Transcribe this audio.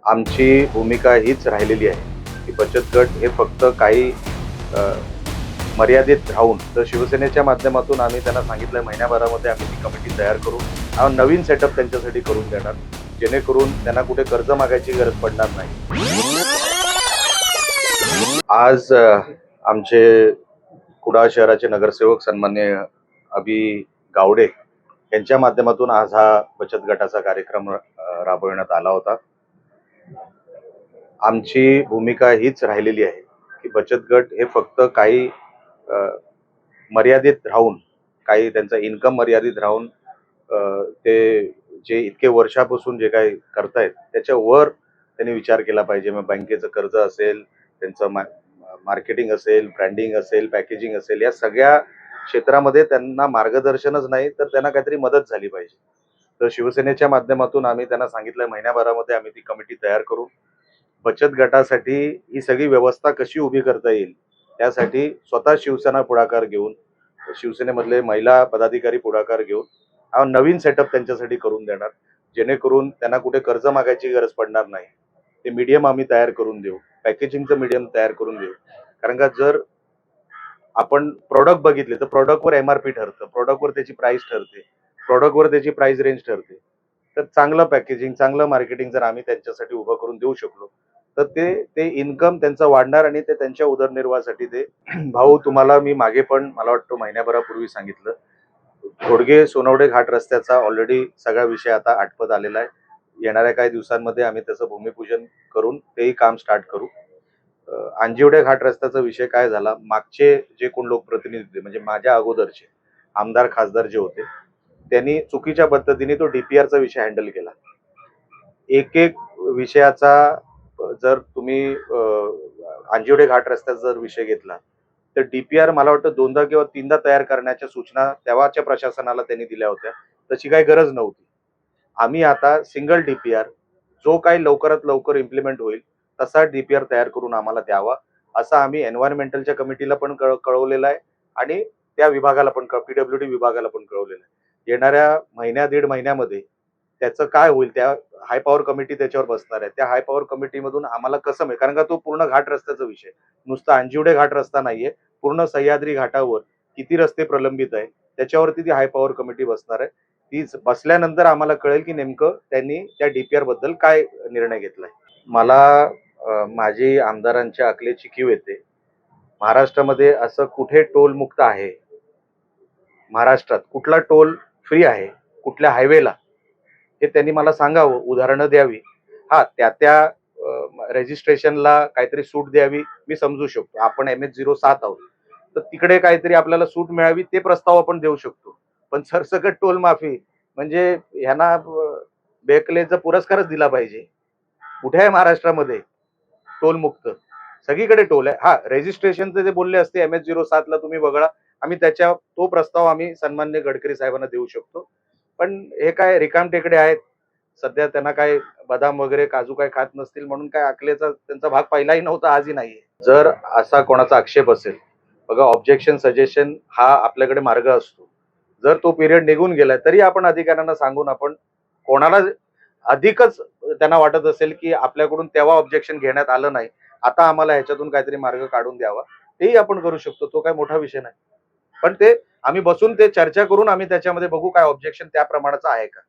आमची भूमिका हीच राहिलेली आहे की बचत गट हे फक्त काही अ, मर्यादित राहून तर शिवसेनेच्या माध्यमातून आम्ही त्यांना सांगितलं महिन्याभरामध्ये आम्ही ती कमिटी तयार करू. हा नवीन सेटअप त्यांच्यासाठी करून देणार, जेणेकरून त्यांना कुठे कर्ज मागायची गरज पडणार नाही. आज आमचे कुडाळ शहराचे नगरसेवक सन्माननीय अभि गावडे यांच्या माध्यमातून आज हा बचत गटाचा कार्यक्रम राबविण्यात आला होता. आमची भूमिका हीच राहिलेली आहे की बचत गट हे फक्त काही मर्यादित राहून, काही त्यांचा इन्कम मर्यादित राहून ते जे इतके वर्षापासून जे काही करतायत त्याच्यावर त्यांनी विचार केला पाहिजे. मग बँकेचं कर्ज असेल, त्यांचं मार्केटिंग असेल, ब्रँडिंग असेल, पॅकेजिंग असेल, या सगळ्या क्षेत्रामध्ये त्यांना मार्गदर्शनच नाही तर त्यांना काहीतरी मदत झाली पाहिजे. तर शिवसेनेच्या माध्यमातून आम्ही त्यांना सांगितलं महिन्याभरामध्ये आम्ही ती कमिटी तयार करू. बचत गटासाठी ही सगळी व्यवस्था कशी उभी करता येईल त्यासाठी स्वतः शिवसेना पुढाकार घेऊन, शिवसेनेमधले महिला पदाधिकारी पुढाकार घेऊन हा नवीन सेटअप त्यांच्यासाठी करून देणार, जेणेकरून त्यांना कुठे कर्ज मागायची गरज पडणार नाही. ते मीडियम आम्ही तयार करून देऊ, पॅकेजिंगचं मीडियम तयार करून देऊ. कारण का जर आपण प्रॉडक्ट बघितले तर प्रॉडक्टवर एमआरपी ठरतं, प्रॉडक्टवर त्याची प्राइस ठरते, प्रॉडक्टवर त्याची प्राइस रेंज ठरते. तर चांगलं पॅकेजिंग, चांगलं मार्केटिंग जर आम्ही त्यांच्यासाठी उभं करून देऊ शकलो तर ते ते इन्कम त्यांचं वाढणार आणि ते त्यांच्या उदरनिर्वाहासाठी ते भाऊ, तुम्हाला मी मागे पण मला वाटतं महिन्याभरापूर्वी सांगितलं, घोडगे सोनवडे घाट रस्त्याचा ऑलरेडी सगळा विषय आता आटपत आलेला आहे. येणाऱ्या काही दिवसांमध्ये आम्ही त्याचं भूमिपूजन करून तेही काम स्टार्ट करू. अंजिवडे घाट रस्त्याचा विषय काय झाला, मागचे जे कोण लोकप्रतिनिधी होते म्हणजे माझ्या अगोदरचे आमदार खासदार जे होते त्यांनी चुकीच्या पद्धतीने तो डीपीआरचा विषय हँडल केला. एक एक विषयाचा जर तुम्ही अंजिवडे घाट रस्त्याचा जर विषय घेतला तर डीपीआर मला वाटतं दोनदा किंवा तीनदा तयार करण्याच्या सूचना तेव्हाच्या प्रशासनाला त्यांनी दिल्या होत्या. तशी काही गरज नव्हती. आम्ही आता सिंगल डीपीआर जो काही लवकरात लवकर इम्प्लिमेंट होईल तसा डीपीआर तयार करून आम्हाला द्यावा, असं आम्ही एन्व्हायरमेंटलच्या कमिटीला पण कळवलेलं आहे आणि त्या विभागाला पण, पीडब्ल्यूडी विभागाला पण कळवलेलं आहे. येणाऱ्या महिन्या दीड महिन्यामध्ये त्याचं काय होईल, त्या हाय पॉवर कमिटी त्याच्यावर बसणार आहे. त्या हाय पॉवर कमिटीमधून आम्हाला कसं मिळेल, कारण का तो पूर्ण घाट रस्त्याचा विषय, नुसता अंजिवडे घाट रस्ता नाहीये, पूर्ण सह्याद्री घाटावर किती रस्ते प्रलंबित आहे त्याच्यावरती ती हाय पॉवर कमिटी बसणार आहे. ती बसल्यानंतर आम्हाला कळेल की नेमकं त्यांनी त्या डीपीआर बद्दल काय निर्णय घेतलाय. मला माझी आमदारांच्या अकलेची कीव येते. महाराष्ट्रामध्ये असं कुठे टोल मुक्त आहे, महाराष्ट्रात कुठला टोल फ्री आहे, कुठल्या हायवेला, हे त्यांनी मला सांगावं, उदाहरणं द्यावी. हा, त्या रेजिस्ट्रेशनला काहीतरी सूट द्यावी, मी समजू शकतो. आपण MS-07 आहोत तर तिकडे काहीतरी आपल्याला सूट मिळावी, ते प्रस्ताव आपण देऊ शकतो. पण सरसकट टोल माफी म्हणजे ह्यांना बेकलेचा पुरस्कारच दिला पाहिजे. कुठे आहे महाराष्ट्रामध्ये टोल मुक्त? सगळीकडे टोल आहे. हा, रेजिस्ट्रेशनचे जे बोलले असते MS-07 ला तुम्ही वगळा, आम्ही तो प्रस्ताव आम्ही सन्माननीय गडकरी साहेबांना देऊ शकतो. पण हे काय रिकाम टेकडे आहेत, सध्या त्यांना काय बदाम वगैरे काजू काय खात नसतील म्हणून काय अकलेचा त्यांचा भाग पहिलाही नव्हता, आजही नाहीये. जर असा कोणाचा आक्षेप असेल, बघा, ऑब्जेक्शन सजेशन हा आपल्याकडे मार्ग असतो. जर तो पिरियड निघून गेला तरी आपण अधिकाऱ्यांना सांगून, आपण कोणाला अधिकच त्यांना वाटत असेल की आपल्याकडून तेव्हा ऑब्जेक्शन घेण्यात आलं नाही, आता आम्हाला ह्याच्यातून काहीतरी मार्ग काढून द्यावा, तेही आपण करू शकतो. तो काही मोठा विषय नाही. पण ते आम्ही बसून ते चर्चा करून आम्ही त्याच्यामध्ये बघू काय ऑब्जेक्शन त्या प्रमाणाचं आहे का.